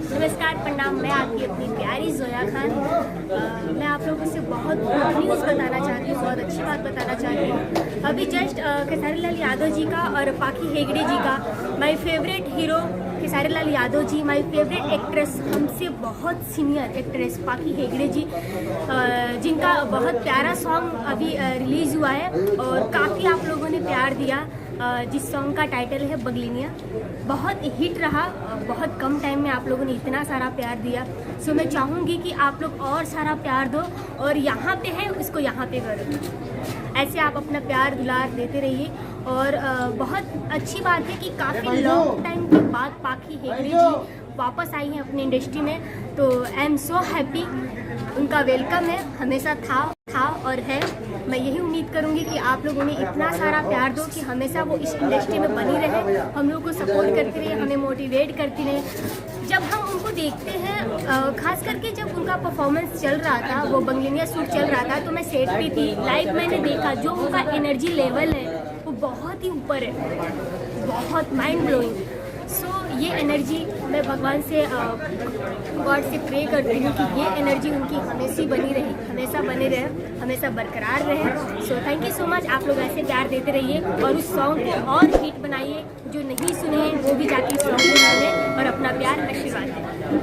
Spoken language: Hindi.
नमस्कार, प्रणाम। मैं आपकी अपनी प्यारी जोया खान। मैं आप लोगों से बहुत न्यूज़ बताना चाहती हूँ, बहुत अच्छी बात बताना चाहती हूँ। अभी जस्ट खेसारी लाल यादव जी का और पाखी हेगड़े जी का, my favourite hero Khesari Lal Yadav ji, my favourite actress, हमसे बहुत सीनियर एक्ट्रेस पाखी हेगड़े जी, जिनका बहुत प्यारा सॉन्ग अभी रिलीज़ हुआ है और काफ़ी आप लोगों ने प्यार दिया। जिस सॉन्ग का टाइटल है बगलिनिया, बहुत हिट रहा। बहुत कम टाइम में आप लोगों ने इतना सारा प्यार दिया। सो मैं चाहूँगी कि आप लोग और सारा प्यार दो और यहाँ पे है उसको यहाँ पे करो। ऐसे आप अपना प्यार दुलार देते रहिए। और बहुत अच्छी बात है कि काफ़ी लॉन्ग टाइम के बाद पाखी हेगड़े जी वापस आई हैं अपनी इंडस्ट्री में, तो आई एम सो हैप्पी। उनका वेलकम है, हमेशा था और है। मैं यही उम्मीद करूंगी कि आप लोगों ने इतना सारा प्यार दो कि हमेशा वो इस इंडस्ट्री में बनी रहे, हम लोग को सपोर्ट करती रहे, हमें मोटिवेट करती रहे। जब हम उनको देखते हैं, खास करके जब उनका परफॉर्मेंस चल रहा था, वो बंगलिनिया शूट चल रहा था, तो मैं सेट पे थी, लाइव मैंने देखा। जो उनका एनर्जी लेवल है वो बहुत ही ऊपर है, बहुत माइंड ब्लोइंग। सो ये एनर्जी मैं भगवान से, गॉड से प्रे करती हूँ कि ये एनर्जी उनकी हमेशा बनी रहे, हमेशा बने रहे, हमेशा बरकरार रहे। So thank you so much. आप लोग ऐसे प्यार देते रहिए और उस सॉन्ग को और हिट बनाइए। जो नहीं सुने वो भी जाके इस सॉन्ग को सुने और अपना प्यार आशीर्वाद दें।